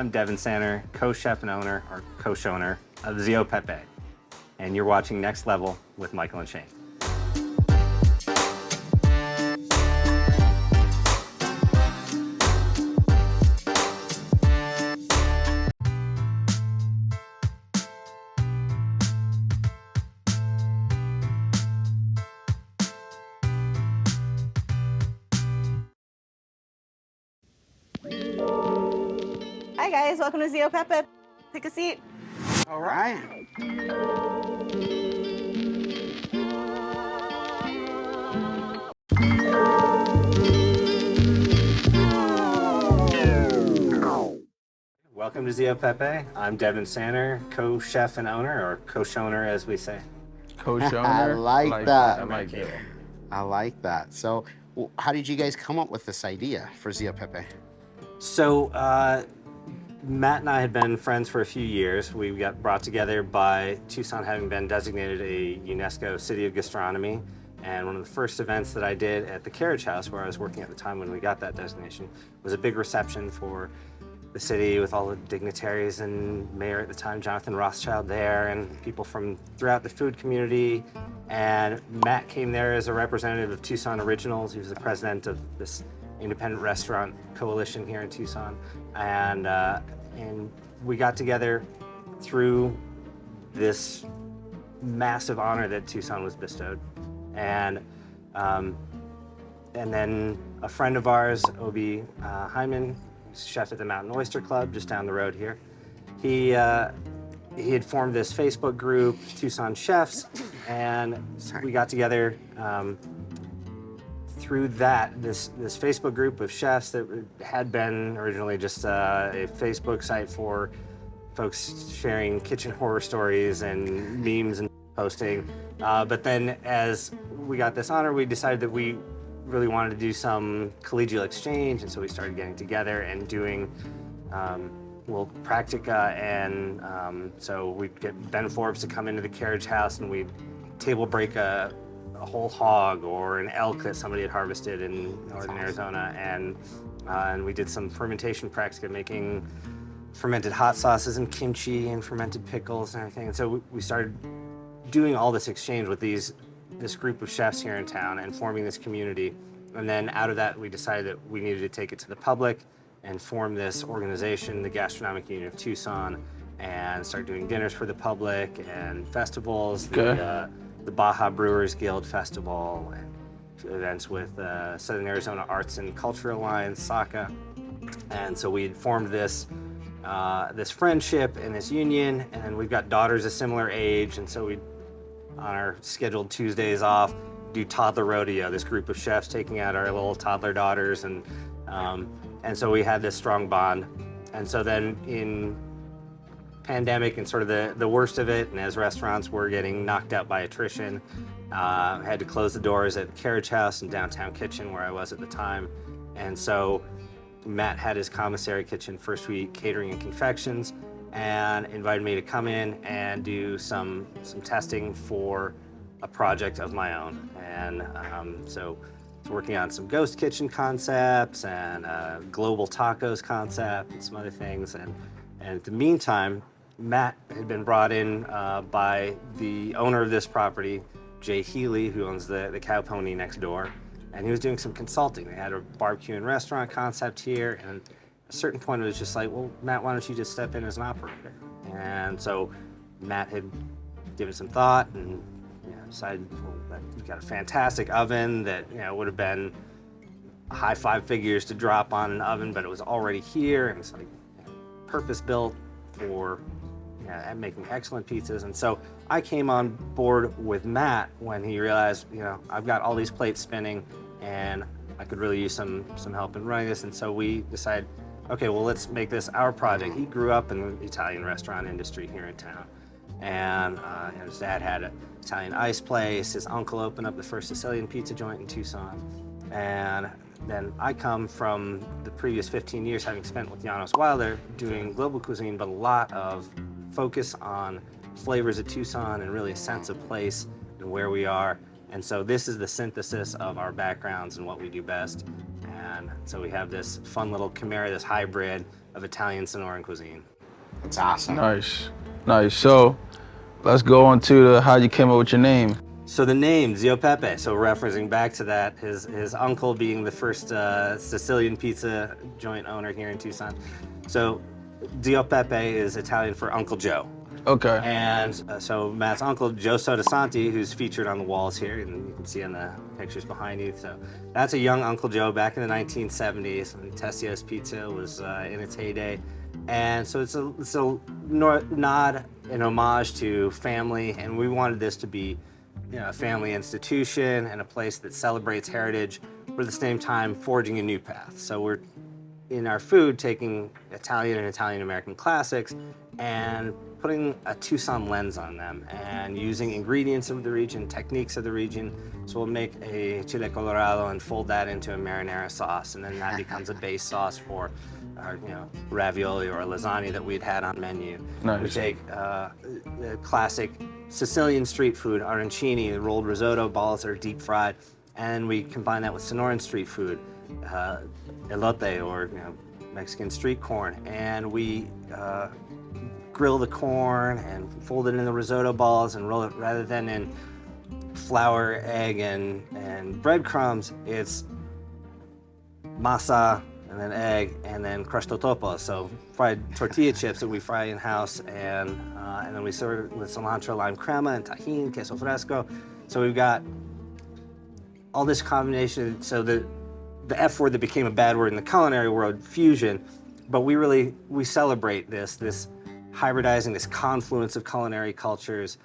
I'm Devon Sanner, co-chef and owner, or co-owner of Zio Peppe, and you're watching Next Level with Michael and Shane. Hi guys, welcome to Zio Peppe. Take a seat. All right. Welcome to Zio Peppe. I'm Devon Sanner, co-chef and owner, or co-owner as we say. Co-owner. I like that. I like it. I like that. So, how did you guys come up with this idea for Zio Peppe? So, Matt and I had been friends for a few years. We got brought together by Tucson having been designated a UNESCO City of Gastronomy. And one of the first events that I did at the Carriage House, where I was working at the time when we got that designation, was a big reception for the city with all the dignitaries and mayor at the time, Jonathan Rothschild, there, and people from throughout the food community. And Matt came there as a representative of Tucson Originals. He was the president of this independent restaurant coalition here in Tucson. And we got together through this massive honor that Tucson was bestowed. And then a friend of ours, Obi Hyman, who's chef at the Mountain Oyster Club just down the road here, he had formed this Facebook group, Tucson Chefs, and we got together through that, this Facebook group of chefs that had been originally just a Facebook site for folks sharing kitchen horror stories and memes and posting. But then as we got this honor, we decided that we really wanted to do some collegial exchange, and so we started getting together and doing practica, and so we'd get Ben Forbes to come into the Carriage House and we'd table break a whole hog or an elk that somebody had harvested in northern Arizona, and we did some fermentation practica, making fermented hot sauces and kimchi and fermented pickles and everything. And so we started doing all this exchange with this group of chefs here in town and forming this community. And then out of that, we decided that we needed to take it to the public and form this organization, the Gastronomic Union of Tucson, and start doing dinners for the public and festivals. Okay. The Baja Brewers Guild Festival, and events with Southern Arizona Arts and Culture Alliance, SACA. And so we had formed this friendship and this union, and then we've got daughters a similar age, and so we, on our scheduled Tuesdays off, do toddler rodeo, this group of chefs taking out our little toddler daughters, and so we had this strong bond. And so then in pandemic and sort of the worst of it, and as restaurants were getting knocked out by attrition, I had to close the doors at the Carriage House and Downtown Kitchen, where I was at the time. And so Matt had his commissary kitchen, First Week Catering and Confections, and invited me to come in and do some testing for a project of my own. And so I was working on some ghost kitchen concepts and global tacos concept and some other things. And at the meantime, Matt had been brought in by the owner of this property, Jay Healy, who owns the Cow Pony next door, and he was doing some consulting. They had a barbecue and restaurant concept here, and at a certain point it was just like, well, Matt, why don't you just step in as an operator? And so Matt had given some thought and decided, well, that we've got a fantastic oven that would have been high five figures to drop on an oven, but it was already here, and it's like purpose built for making excellent pizzas. And so I came on board with Matt when he realized, I've got all these plates spinning and I could really use some help in running this. And so we decided, okay, well, let's make this our project. He grew up in the Italian restaurant industry here in town. And his dad had an Italian ice place. His uncle opened up the first Sicilian pizza joint in Tucson. And then I come from the previous 15 years having spent with Janos Wilder doing global cuisine, but a lot of focus on flavors of Tucson and really a sense of place and where we are. And so this is the synthesis of our backgrounds and what we do best. And so we have this fun little chimera, this hybrid of Italian-Sonoran cuisine. That's awesome. Nice. Nice. So let's go on to how you came up with your name. So the name, Zio Peppe, so referencing back to that, his uncle being the first Sicilian pizza joint owner here in Tucson. So Zio Peppe is Italian for Uncle Joe. Okay. And so Matt's uncle, Joe Sodasanti, who's featured on the walls here, and you can see on the pictures behind you. So that's a young Uncle Joe back in the 1970s when Tessio's Pizza was in its heyday. And so it's a nod and homage to family, and we wanted this to be a family institution and a place that celebrates heritage, but at the same time forging a new path. So we're in our food taking Italian and Italian-American classics and putting a Tucson lens on them and using ingredients of the region, techniques of the region. So we'll make a chile colorado and fold that into a marinara sauce, and then that becomes a base sauce for our ravioli or lasagna that we'd had on menu. Nice. We take the classic Sicilian street food, arancini, the rolled risotto balls that are deep fried, and we combine that with Sonoran street food, elote or Mexican street corn, and we grill the corn and fold it in the risotto balls and roll it rather than in flour, egg, and breadcrumbs. It's masa and then egg and then crushed totopo, so fried tortilla chips that we fry in-house, and then we serve it with cilantro, lime crema, and tajin, queso fresco. So we've got all this combination. So the F word that became a bad word in the culinary world, fusion, but we celebrate this hybridizing, this confluence of culinary cultures,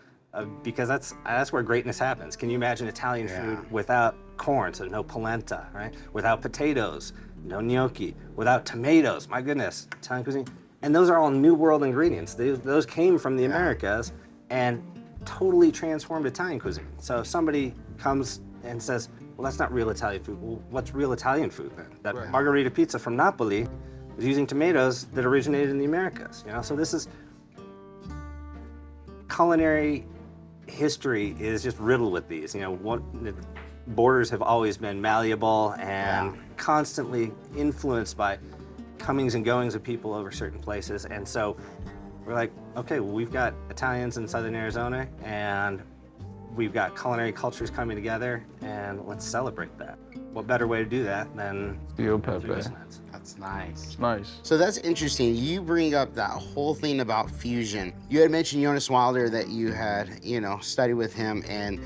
because that's where greatness happens. Can you imagine Italian food without corn? So no polenta, right? Without potatoes, no gnocchi. Without tomatoes, my goodness, Italian cuisine. And those are all New World ingredients. Those came from the Americas and totally transformed Italian cuisine. So if somebody comes and says, well, that's not real Italian food. Well, what's real Italian food then? That margherita pizza from Napoli is using tomatoes that originated in the Americas. So this is culinary history is just riddled with these. Borders have always been malleable and constantly influenced by comings and goings of people over certain places. And so we're like, okay, well, we've got Italians in Southern Arizona, and we've got culinary cultures coming together, and let's celebrate that. What better way to do that than Zio Peppe. through this lens? That's nice. It's nice. So that's interesting. You bring up that whole thing about fusion. You had mentioned Jonas Wilder, that you had, studied with him and,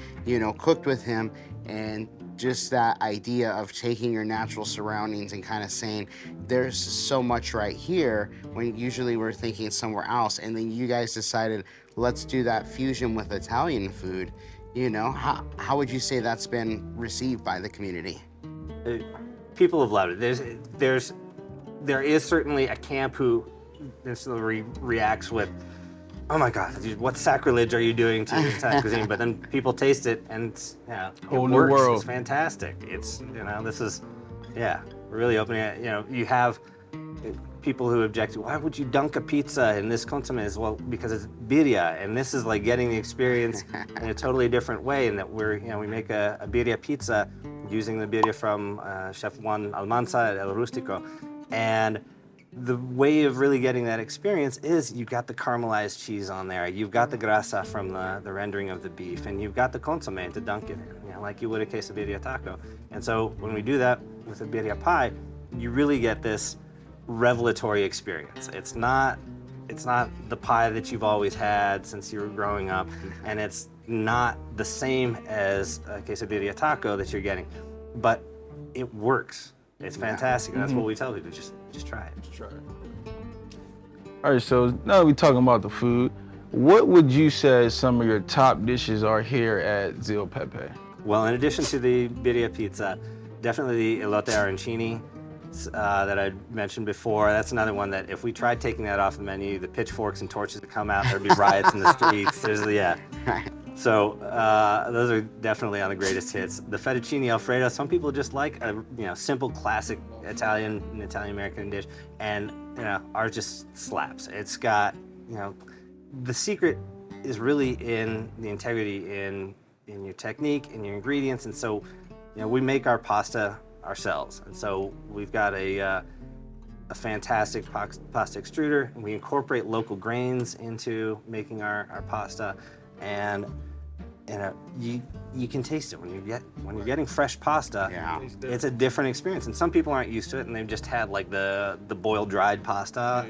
cooked with him, and just that idea of taking your natural surroundings and kind of saying, there's so much right here, when usually we're thinking somewhere else. And then you guys decided, let's do that fusion with Italian food. How would you say that's been received by the community? People have loved it. There is certainly a camp who instantly reacts with, oh my God, what sacrilege are you doing to Italian cuisine? But then people taste it, and Whole it new works. world. It's fantastic. It's this is really opening it. You have people who object to, why would you dunk a pizza in this consomme? Well, because it's birria, and this is like getting the experience in a totally different way, in that we make a birria pizza using the birria from Chef Juan Almanza at El Rustico. And the way of really getting that experience is you've got the caramelized cheese on there, you've got the grasa from the rendering of the beef, and you've got the consomme to dunk it in, like you would a quesadilla taco. And so when we do that with a birria pie, you really get this revelatory experience. It's not the pie that you've always had since you were growing up, and it's not the same as a quesadilla taco that you're getting, but it works. It's fantastic. And that's what we tell people, just try it. Just try it. All right, so now that we're talking about the food, what would you say some of your top dishes are here at Zio Peppe? Well, in addition to the birria pizza, definitely the Elote Arancini that I mentioned before. That's another one that if we tried taking that off the menu, the pitchforks and torches would come out, there'd be riots in the streets. So those are definitely on the greatest hits. The fettuccine alfredo, some people just like a simple classic Italian-American dish, and ours just slaps. It's got the secret is really in the integrity in in your technique, in your ingredients. And so, we make our pasta ourselves. And so we've got a fantastic pasta extruder, and we incorporate local grains into making our pasta. And you can taste it when you're getting fresh pasta. Yeah. It's a different experience, and some people aren't used to it, and they've just had like the boiled dried pasta,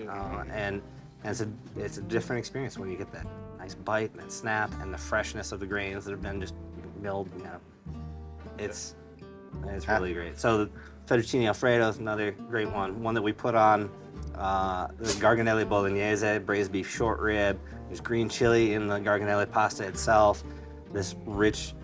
and it's a different experience when you get that nice bite and that snap and the freshness of the grains that have been just milled. It's really great. So the fettuccine alfredo is another great one that we put on the Garganelli Bolognese, braised beef short rib. There's green chili in the Garganelli pasta itself. This rich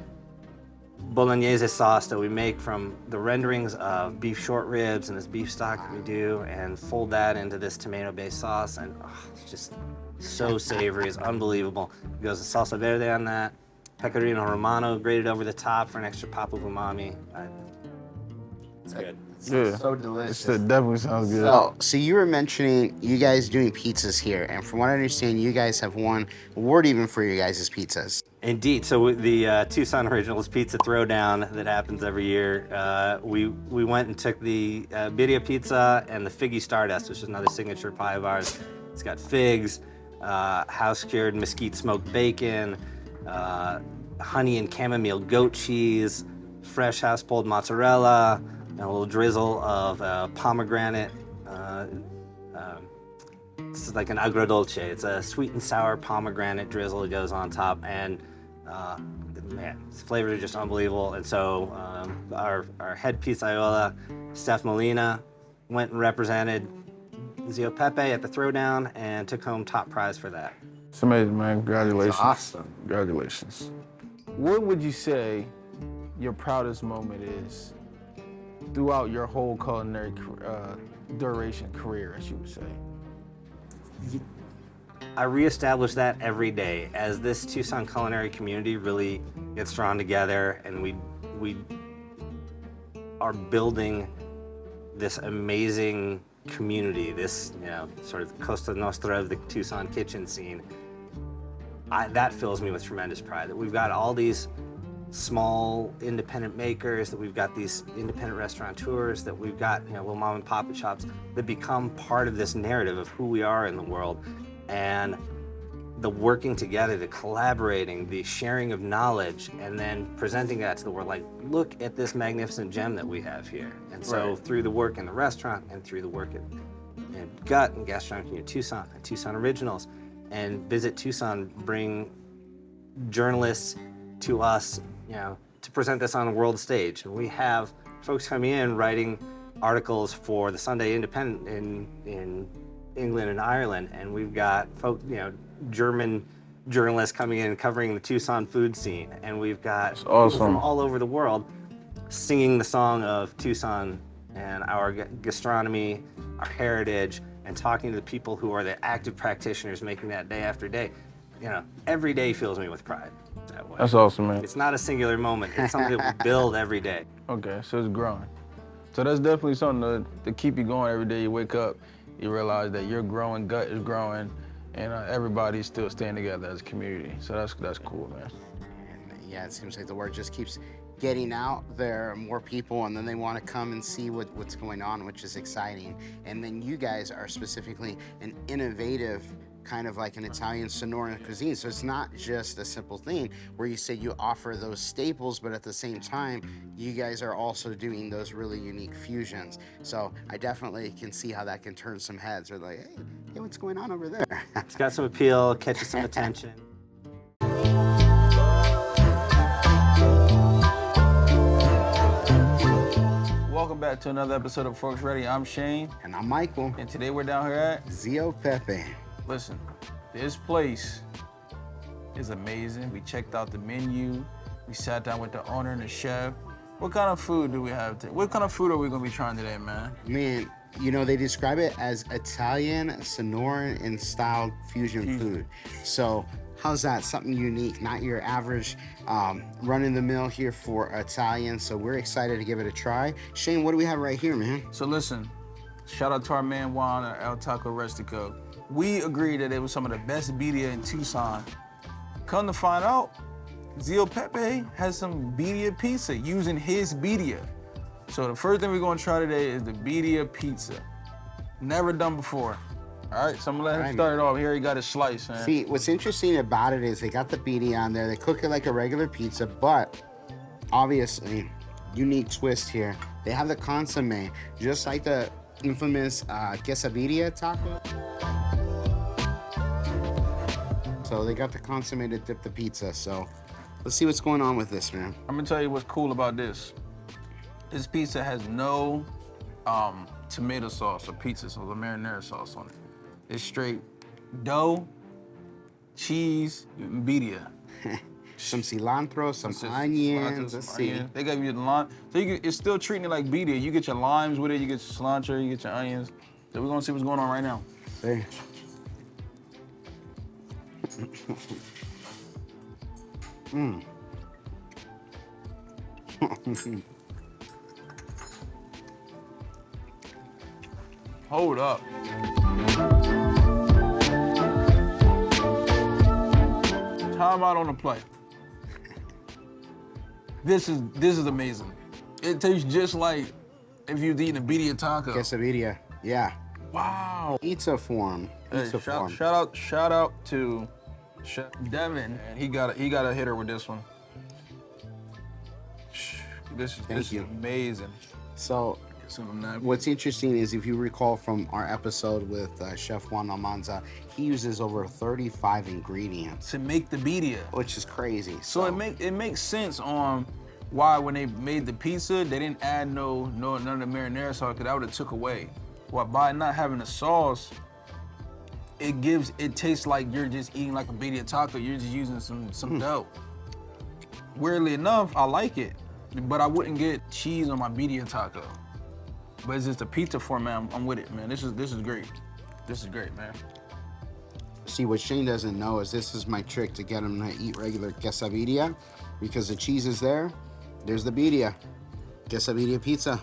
Bolognese sauce that we make from the renderings of beef short ribs and this beef stock that we do, and fold that into this tomato-based sauce, and it's just so savory. It's unbelievable. It goes the salsa verde on that, pecorino romano grated over the top for an extra pop of umami. It's good. Yeah. So delicious. It definitely sounds good. So you were mentioning you guys doing pizzas here, and from what I understand, you guys have won award even for your guys' pizzas. Indeed. So the Tucson Originals Pizza Throwdown that happens every year, we went and took the Birria Pizza and the Figgy Stardust, which is another signature pie of ours. It's got figs, house-cured mesquite smoked bacon, honey and chamomile goat cheese, fresh house-pulled mozzarella, and a little drizzle of pomegranate. This is like an agrodolce. It's a sweet and sour pomegranate drizzle that goes on top, and man, its flavors are just unbelievable. And so our head pizzaiola, Steph Molina, went and represented Zio Peppe at the Throwdown and took home top prize for that. It's amazing, man. Congratulations. That's awesome. Congratulations. What would you say your proudest moment is throughout your whole culinary duration career, as you would say? I reestablish that every day as this Tucson culinary community really gets drawn together, and we are building this amazing community, this sort of Costa Nostra of the Tucson kitchen scene. That fills me with tremendous pride that we've got all these small independent makers, that we've got these independent restaurateurs, that we've got little mom and pop shops that become part of this narrative of who we are in the world, and the working together, the collaborating, the sharing of knowledge, and then presenting that to the world. Like, look at this magnificent gem that we have here. And so through the work in the restaurant and through the work in Gut and Gastronomic Tucson and Tucson Originals and Visit Tucson bring journalists to us, to present this on a world stage. And we have folks coming in writing articles for the Sunday Independent in England and Ireland, and we've got folks, German journalists coming in and covering the Tucson food scene, and we've got people from all over the world singing the song of Tucson and our gastronomy, our heritage, and talking to the people who are the active practitioners making that day after day. Every day fills me with pride. That way. That's awesome, man. It's not a singular moment. It's something that we build every day. Okay, so it's growing. So that's definitely something to keep you going every day you wake up. You realize that you're growing, Gut is growing, and everybody's still staying together as a community. So that's cool, man. And yeah, it seems like the word just keeps getting out there, more people, and then they want to come and see what's going on, which is exciting. And then you guys are specifically an innovative kind of like an Italian-Sonoran cuisine. So it's not just a simple thing where you say you offer those staples, but at the same time, you guys are also doing those really unique fusions. So I definitely can see how that can turn some heads. They're like, hey, what's going on over there? It's got some appeal, catches some attention. Welcome back to another episode of Forks Ready. I'm Shane. And I'm Michael. And today we're down here at Zio Peppe. Listen, this place is amazing. We checked out the menu. We sat down with the owner and the chef. What kind of food do we have today? What kind of food are we gonna be trying today, man? Man, they describe it as Italian-Sonoran and style fusion food. So how's that? Something unique, not your average run-in-the-mill here for Italian. So we're excited to give it a try. Shane, what do we have right here, man? So listen, shout out to our man Juan at El Taco Rustico. We agreed that it was some of the best birria in Tucson. Come to find out, Zio Peppe has some Birria Pizza using his Birria. So the first thing we're gonna try today is the Birria Pizza. Never done before. All right, so I'm gonna let him start it off. Here he got his slice, man. See, what's interesting about it is they got the birria on there. They cook it like a regular pizza, but obviously, unique twist here. They have the consomme, just like the infamous quesadilla taco. So they got the consomme to dip the pizza. So let's see what's going on with this, man. I'm gonna tell you what's cool about this. This pizza has no tomato sauce or pizza sauce or marinara sauce on it. It's straight dough, cheese, and birria. Some cilantro, some onions. Let's see. They gave you the lime. So it's still treating it like birria. You get your limes with it, you get your cilantro, you get your onions. So we're gonna see what's going on right now. See. Hold up. Time out on the play. This is amazing. It tastes just like if you're eating a birria taco. Quesadilla, yeah. Wow. Pizza form. Hey, shout out to Chef Devon. He got a hitter with this one. This is amazing. So what's interesting is if you recall from our episode with Chef Juan Almanza, he uses over 35 ingredients to make the birria, which is crazy. So it makes sense on why when they made the pizza they didn't add none of the marinara sauce, because that would have took away. Well, by not having the sauce, it tastes like you're just eating like a birria taco. You're just using some dough. Weirdly enough, I like it, but I wouldn't get cheese on my birria taco. But it's just a pizza format. I'm with it, man. This is great. This is great, man. See, what Shane doesn't know is this is my trick to get him to eat regular quesadilla, because the cheese is there. There's the birria. Quesadilla pizza.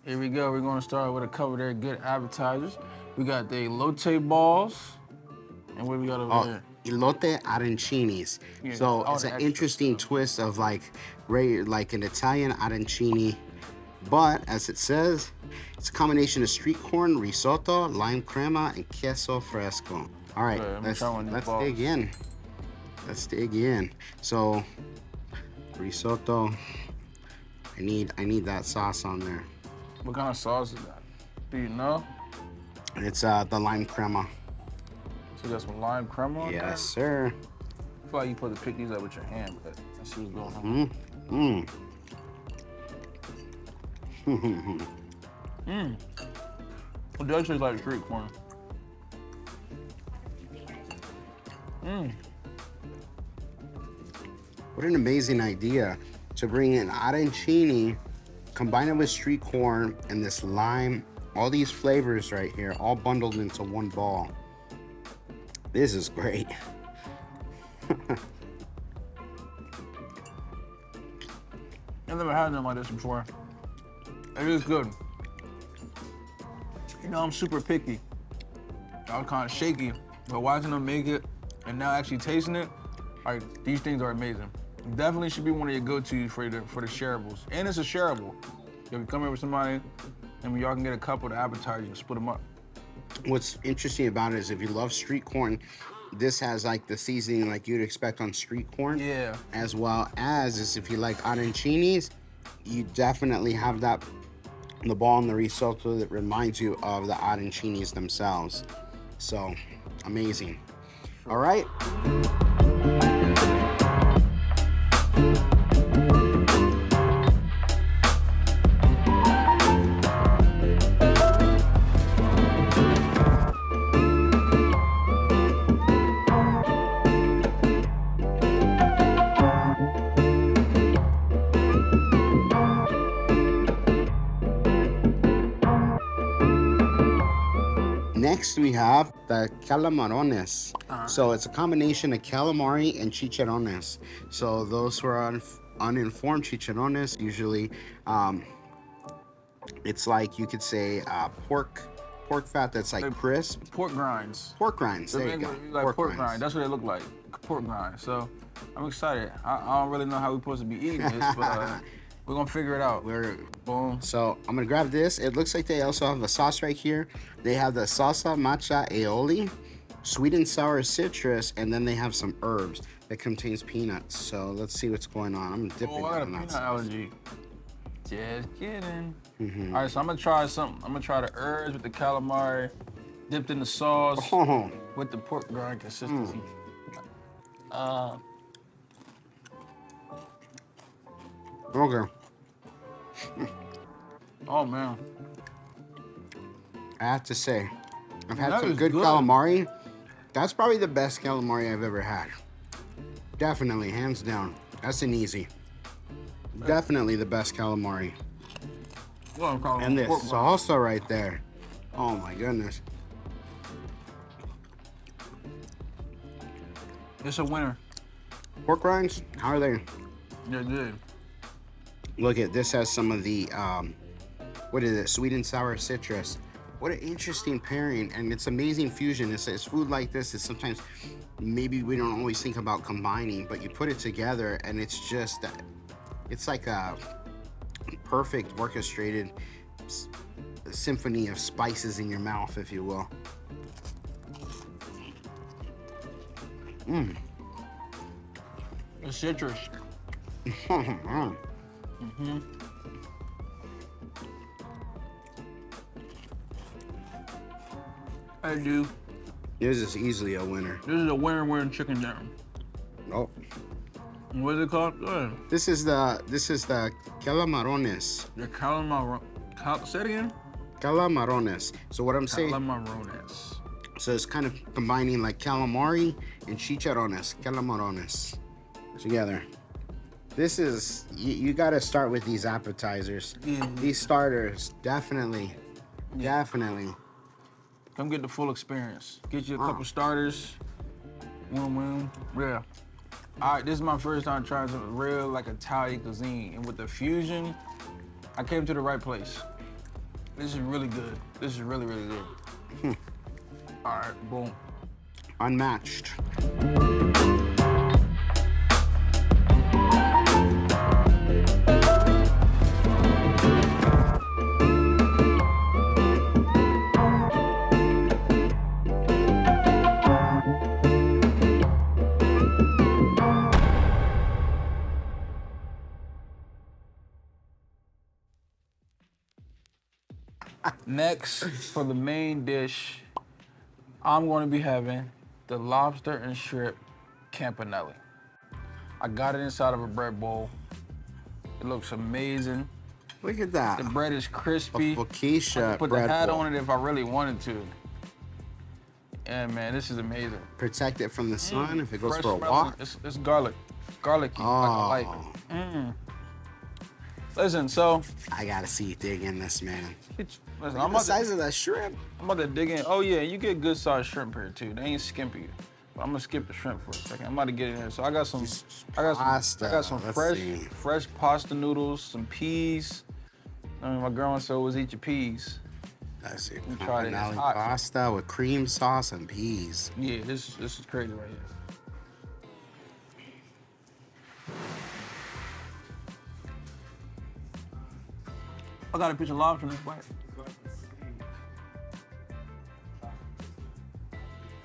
Here we go. We're gonna start with a couple of their good appetizers. We got the elote balls, and what we got over there? Elote Arancinis. Yeah, so it's an interesting twist of like an Italian arancini, but as it says, it's a combination of street corn, risotto, lime crema, and queso fresco. All right, let's dig in. Let's dig in. So risotto. I need that sauce on there. What kind of sauce is that? Do you know? It's the lime crema. So you got some lime crema on there? Yes, sir. I feel like you supposed to pick these up with your hand, but let's see what's going on. It does taste like street corn. What an amazing idea to bring in arancini, combine it with street corn and this lime, all these flavors right here, all bundled into one ball. This is great. I've never had nothing like this before. It is good. You know, I'm super picky. I was kind of shaky, but watching them make it and now actually tasting it, like, these things are amazing. Definitely should be one of your go-tos for the shareables. And it's a shareable. If you come here with somebody, And y'all can get a couple of the appetizers and split them up. What's interesting about it is if you love street corn, this has like the seasoning like you'd expect on street corn. Yeah. As well as is if you like arancinis, you definitely have that the ball in the risotto that reminds you of the arancinis themselves. So amazing. All right. Next, we have the Calamarrones. So it's a combination of calamari and chicharrones. So those who are uninformed, chicharrones usually, it's like you could say pork fat that's like crisp. Pork grinds. Pork grinds, there you go. Like pork grinds. That's what they look like, pork grinds. So I'm excited. I don't really know how we're supposed to be eating this, but we're gonna figure it out. Boom. So I'm gonna grab this. It looks like they also have a sauce right here. They have the salsa matcha aioli, sweet and sour citrus, and then they have some herbs that contains peanuts. So let's see what's going on. I'm dipping I got a in peanut that. allergy. Just kidding. All right, so I'm gonna try something. I'm gonna try the herbs with the calamari, dipped in the sauce with the pork grind consistency. Okay. Oh man. I have to say, I've had That some is good good. calamari. That's probably the best calamari I've ever had. Definitely, hands down. That's an easy. Definitely the best calamari. Well, I'm calling And it this pork grind. salsa right there. Oh my goodness. It's a winner. Pork rinds, how are they? They're good. Look at this has some of the what is it? Sweet and sour citrus. What an interesting pairing, and it's amazing fusion. It's food like this is sometimes maybe we don't always think about combining, but you put it together and it's just it's like a perfect orchestrated symphony of spices in your mouth, if you will. The citrus. I do. This is easily a winner. This is a winner chicken dinner. Oh, What is it called? Go ahead. this is the Calamarrones. The Calamarrones. Say it again. Calamarrones. So what I'm saying, Calamarrones. so it's kind of combining like calamari and chicharrones, Calamarrones together. This is, you got to start with these appetizers. These starters, definitely. Come get the full experience. Get you a couple starters. Win. Yeah. All right, this is my first time trying some real like Italian cuisine. And with the fusion, I came to the right place. This is really good. This is really, really good. All right, boom. Unmatched. Next, for the main dish, I'm going to be having the lobster and shrimp campanelle. I got it inside of a bread bowl. It looks amazing. Look at that. The bread is crispy. A focaccia I could put the bread hat bowl. on it if I really wanted to. And man, this is amazing. Protect it from the sun if it goes Fresh for a smelling- walk. It's garlicky, like I like it. Listen, so I gotta see you dig in this, man. listen, Look I'm at the about, size of that shrimp. I'm about to dig in. Oh yeah, you get good sized shrimp here too. They ain't skimpy. But I'm gonna skip the shrimp for a second. I'm about to get in there. So I got some Pasta. Let's see. fresh pasta noodles, some peas. I mean, my grandma said always eat your peas. I see. me try this. Campanelle Hot. pasta with cream sauce and peas. Yeah, this is crazy right here. I got a piece of lobster in this bite.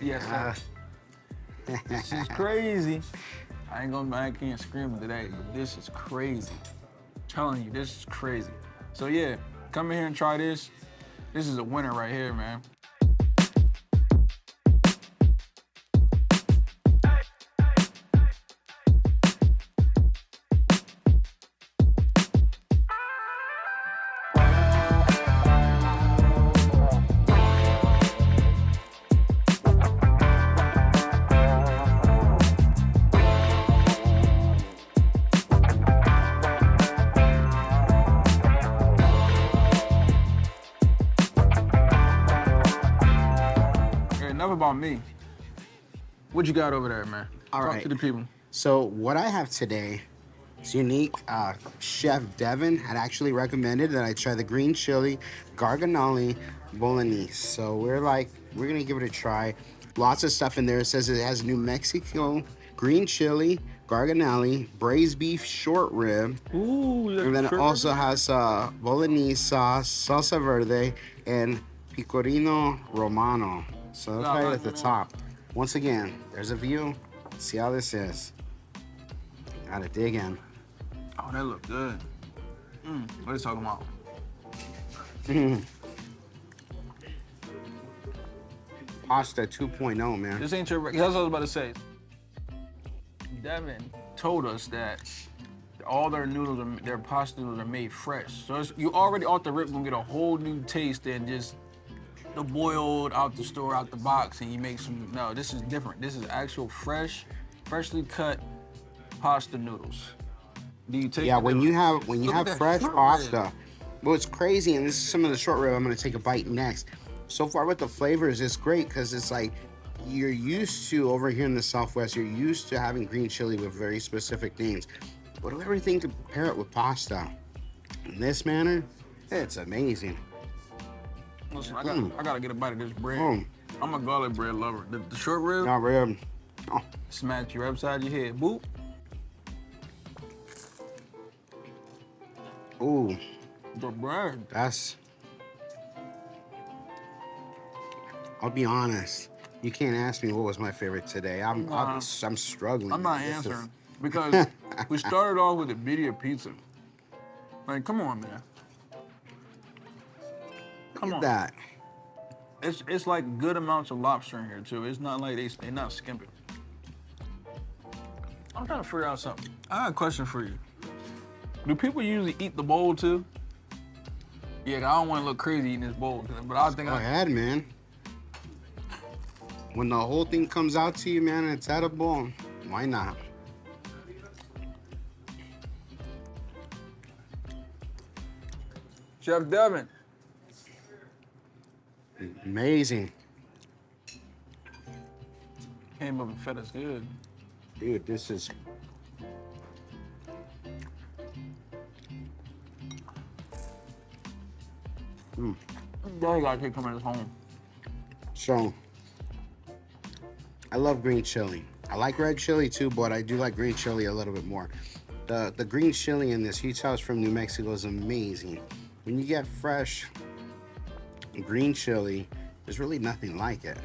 Yes, sir. This is crazy. I can't scream today, but this is crazy. I'm telling you, this is crazy. So yeah, come in here and try this. This is a winner right here, man. Enough about me. What you got over there, man? Talk to the people. So what I have today is unique. Chef Devon had actually recommended that I try the green chili Garganelli Bolognese. So we're gonna give it a try. Lots of stuff in there. It says it has New Mexico green chili, Garganelli, braised beef short rib. Ooh, and then it also has Bolognese sauce, salsa verde, and pecorino romano. So that's right at the top. Once again, there's a view. See how this is. Gotta dig in. Oh, that look good. What are you talking about? Pasta 2.0, man. This ain't your, that's what I was about to say. Devon told us that all their noodles, their pasta noodles are made fresh. So you already off the rip gonna get a whole new taste than just the boiled out the store, out the box, and you make some. No, this is different. This is actual freshly cut pasta noodles. Do you take? Yeah, when you have fresh pasta, rib. what's crazy, and this is some of the short rib. I'm gonna take a bite next. So far with the flavors, it's great because it's like you're used to over here in the Southwest. You're used to having green chili with very specific things, but everything to pair it with pasta in this manner, it's amazing. Listen, I gotta get a bite of this bread. I'm a garlic bread lover. The short rib, Not rib. Oh. smack you right upside your head. Boop. Ooh, The bread. I'll be honest. You can't ask me what was my favorite today. I'm struggling. I'm not answering because we started off with the Birria Pizza. Like, come on, man. Come on. That. It's like good amounts of lobster in here too. It's not like they're not skimping. I'm trying to figure out something. I got a question for you. Do people usually eat the bowl too? Yeah, I don't want to look crazy eating this bowl, but I think Go ahead, man. When the whole thing comes out to you, man, and it's edible, why not? Chef Devon. Amazing. Came up and fed us good. Dude, this is... Daddy gotta take some of this home. So, I love green chili. I like red chili too, but I do like green chili a little bit more. The green chili in this, you tell it's from New Mexico, is amazing. When you get fresh green chili, there's really nothing like it.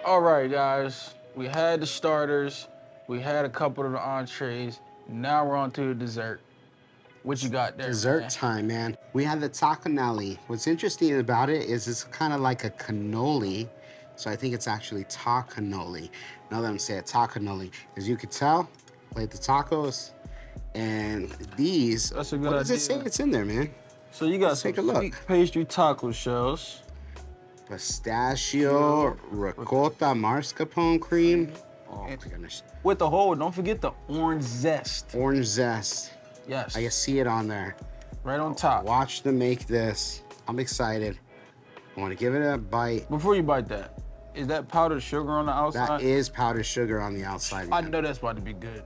All right, guys. We had the starters. We had a couple of the entrees. Now we're on to the dessert. What you got there, Dessert man? time, man. We have the Taconnoli. What's interesting about it is it's kind of like a cannoli. So I think it's actually Taconnoli. Now that I'm saying Taconnoli, as you can tell, played the tacos. And these, That's a good what does it idea. say it's in there, man? So you got Let's some take a look. sweet pastry taco shells. Pistachio, ricotta, mascarpone cream. Oh my goodness. With the whole, don't forget the orange zest. Orange zest. Yes. I can see it on there. Right on top. Watch them make this. I'm excited. I want to give it a bite. Before you bite that, is that powdered sugar on the outside? That is powdered sugar on the outside. I Man. know that's about to be good.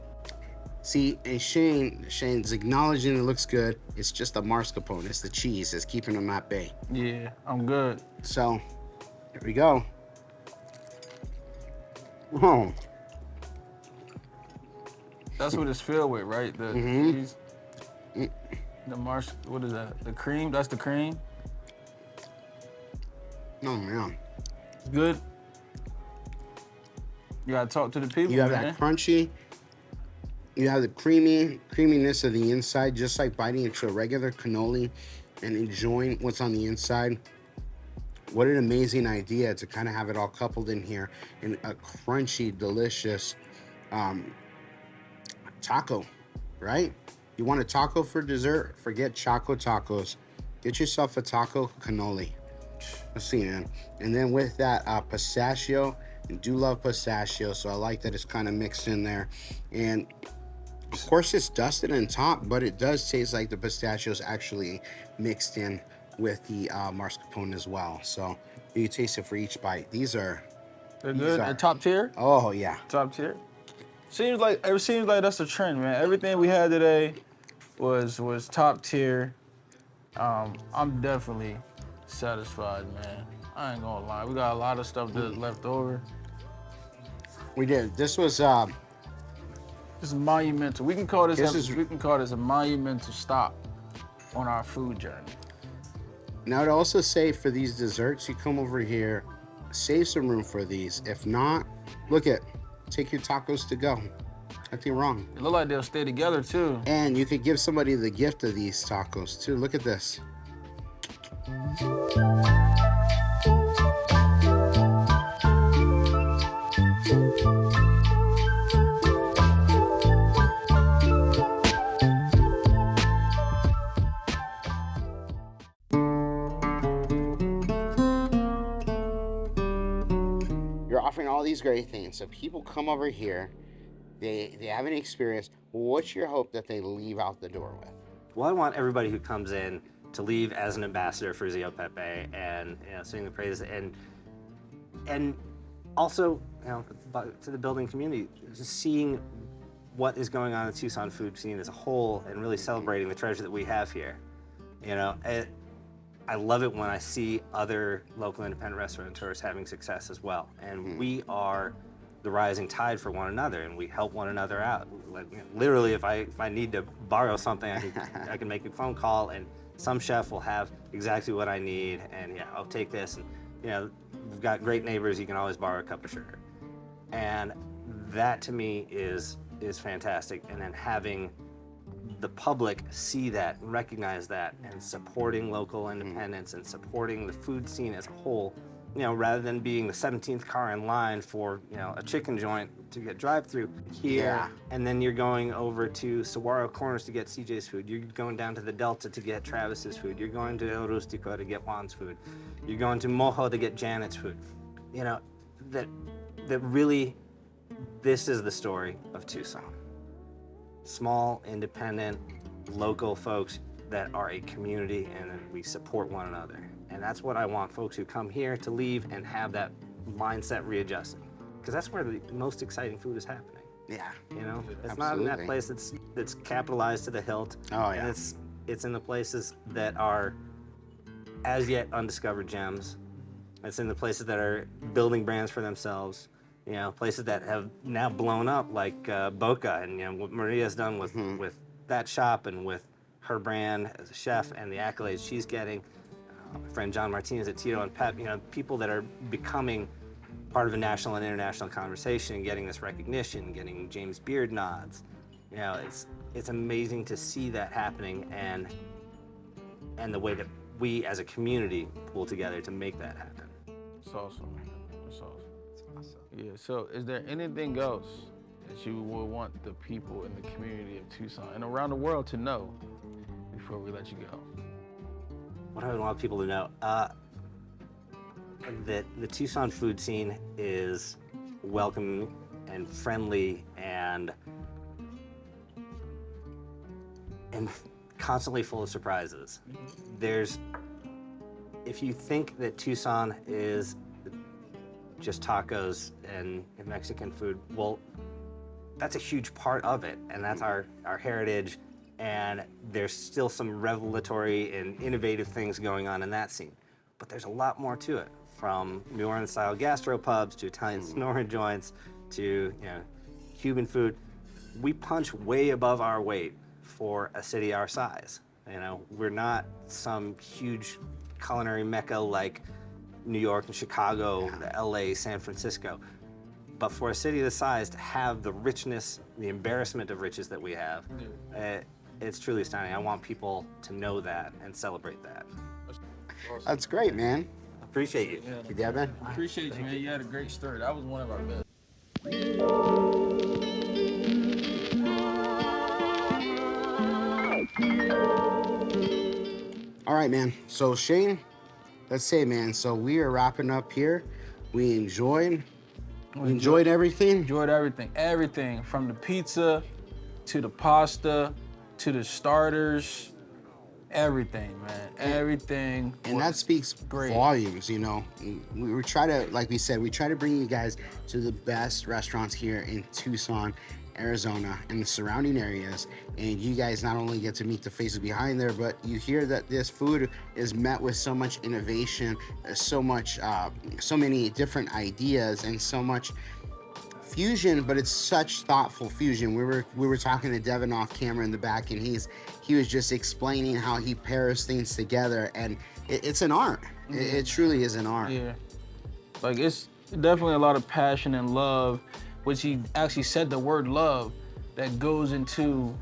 See, and Shane's acknowledging it looks good. It's just the mascarpone. It's the cheese. It's keeping them at bay. Yeah, I'm good. So, here we go. Oh. That's what it's filled with, right? The cheese. The what is that? The cream? That's the cream? Oh, man. It's good. You gotta talk to the people, You have man. that crunchy. You have the creaminess of the inside, just like biting into a regular cannoli and enjoying what's on the inside. What an amazing idea to kind of have it all coupled in here in a crunchy, delicious taco, right? You want a taco for dessert? Forget Choco Tacos. Get yourself a taco cannoli. Let's see, man. And then with that pistachio, I do love pistachio, so I like that it's kind of mixed in there. And of course it's dusted on top, but it does taste like the pistachio is actually mixed in with the mascarpone as well. So you can taste it for each bite. They're good. They're top tier? Oh yeah. Top tier. It seems like that's a trend, man. Everything we had today was top tier. I'm definitely satisfied, man. I ain't gonna lie. We got a lot of stuff that's left over. We did. This was This is monumental. We can call this a monumental stop on our food journey. Now, I'd also say for these desserts, you come over here, save some room for these. If not, take your tacos to go. Nothing wrong. It look like they'll stay together too. And you could give somebody the gift of these tacos too. Look at this. You're offering all these great things. So people come over here, they have an experience. What's your hope that they leave out the door with? Well, I want everybody who comes in to leave as an ambassador for Zio Peppe and sing the praises and also to the building community, just seeing what is going on in the Tucson food scene as a whole and really celebrating the treasure that we have here. I love it when I see other local independent restaurateurs having success as well. And we are the rising tide for one another, and we help one another out. Literally, if I need to borrow something, I can make a phone call, and some chef will have exactly what I need, and I'll take this. And we've got great neighbors. You can always borrow a cup of sugar, and that to me is fantastic. And then having the public see that, recognize that, and supporting local independence and supporting the food scene as a whole, rather than being the 17th car in line for, a chicken joint to get drive-through here, and then you're going over to Saguaro Corners to get CJ's food. You're going down to the Delta to get Travis's food. You're going to El Rustico to get Juan's food. You're going to Mojo to get Janet's food. That really, this is the story of Tucson. Small, independent, local folks that are a community, and we support one another. And that's what I want folks who come here to leave and have that mindset readjusting, because that's where the most exciting food is happening. Yeah. It's not in that place that's capitalized to the hilt. Oh yeah. And it's in the places that are as yet undiscovered gems. It's in the places that are building brands for themselves. Places that have now blown up, like Boca, and what Maria's done with that shop and with her brand as a chef and the accolades she's getting. My friend John Martinez at Tito and Pep, people that are becoming part of a national and international conversation and getting this recognition, getting James Beard nods. It's amazing to see that happening and the way that we as a community pull together to make that happen. It's awesome. It's awesome. Yeah, so is there anything else that you would want the people in the community of Tucson and around the world to know before we let you go? What I would want people to know, that the Tucson food scene is welcoming and friendly and and constantly full of surprises. If you think that Tucson is just tacos and Mexican food, well, that's a huge part of it, and that's our heritage, and there's still some revelatory and innovative things going on in that scene. But there's a lot more to it, from New Orleans-style gastropubs to Italian-Sonoran joints to Cuban food. We punch way above our weight for a city our size. We're not some huge culinary mecca like New York and Chicago, LA, San Francisco. But for a city this size to have the richness, the embarrassment of riches that we have, it's truly astounding. I want people to know that and celebrate that. That's great, man. Appreciate you. Yeah. You, Devin? Appreciate you, man. You had a great story. That was one of our best. All right, man. So Shane, let's say, man, so we are wrapping up here. We enjoyed everything. Enjoyed everything. Everything from the pizza to the pasta to the starters. Everything, man. Everything. And that speaks great volumes, We try to, like we said, we try to bring you guys to the best restaurants here in Tucson, Arizona, and the surrounding areas. And you guys not only get to meet the faces behind there, but you hear that this food is met with so much innovation, so many different ideas, and so much fusion, but it's such thoughtful fusion. We were talking to Devin off camera in the back, and he was just explaining how he pairs things together, and it's an art. It truly is an art. Yeah, like it's definitely a lot of passion and love, which he actually said the word love that goes into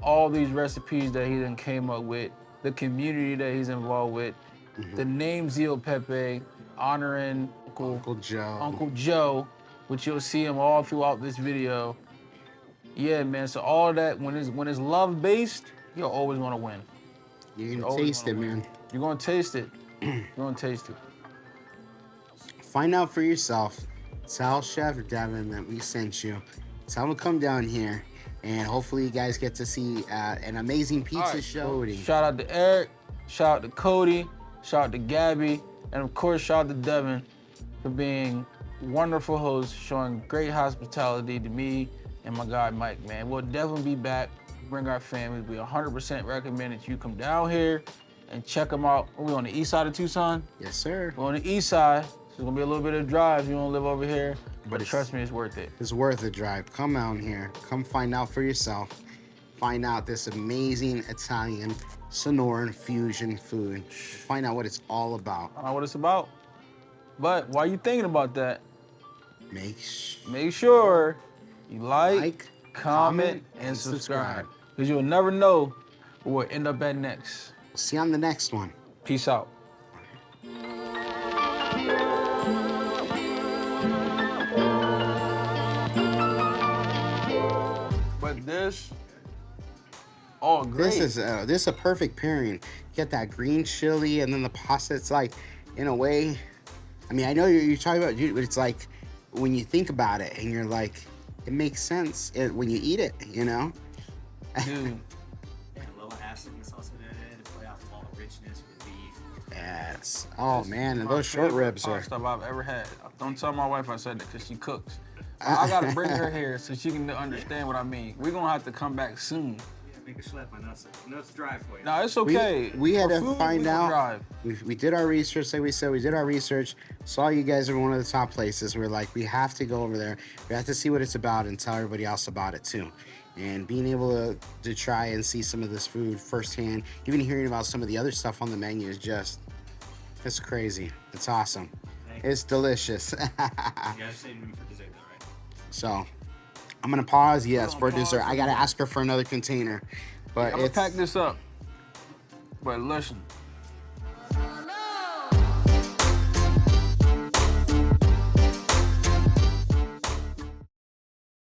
all these recipes that he then came up with, the community that he's involved with, the name Zio Peppe, honoring Uncle Joe, which you'll see him all throughout this video. Yeah, man, so all that, when it's love-based, you'll always want to win. You're gonna taste it, man. You're gonna taste it. You're gonna taste it. Find out for yourself. Tell Chef Devin that we sent you. Tell him to come down here, and hopefully you guys get to see an amazing pizza show. Shout out to Eric, shout out to Cody, shout out to Gabby, and of course, shout out to Devin for being wonderful hosts, showing great hospitality to me and my guy Mike, man. We'll definitely be back, bring our families. We 100% recommend that you come down here and check them out. Are we on the east side of Tucson? Yes, sir. We're on the east side, so it's gonna be a little bit of a drive if you wanna live over here, but trust me, it's worth it. It's worth the drive. Come out here, come find out for yourself. Find out this amazing Italian-Sonoran fusion food. Find out what it's all about. I don't know what it's about, but while you thinking about that, Make sure you like, comment, comment, and subscribe. Because you'll never know where we'll end up at next. See you on the next one. Peace out. But this, oh great. This is a perfect pairing. You get that green chili and then the pasta. It's like, in a way, I mean, I know you're talking about, but it's like, when you think about it and you're like, it makes sense when you eat it, Dude. And a little acid in the sauce to play off of all the richness with beef. Yes. Oh man, and those short ribs are. Stuff I've ever had. Don't tell my wife I said that because she cooks. I gotta bring her here so she can understand what I mean. We're gonna have to come back soon. Make a schlep. I know it's dry for you. No, it's okay. We had For to food, find we can out. drive. We did our research, like we said, we did our research. Saw you guys are one of the top places. We're like, we have to go over there. We have to see what it's about and tell everybody else about it too. And being able to try and see some of this food firsthand, even hearing about some of the other stuff on the menu is it's crazy. It's awesome. It's delicious. You guys saved me for dessert though, right? So I'm gonna pause. Yes, for dessert. I gotta ask her for another container. But I'm gonna pack this up. But listen,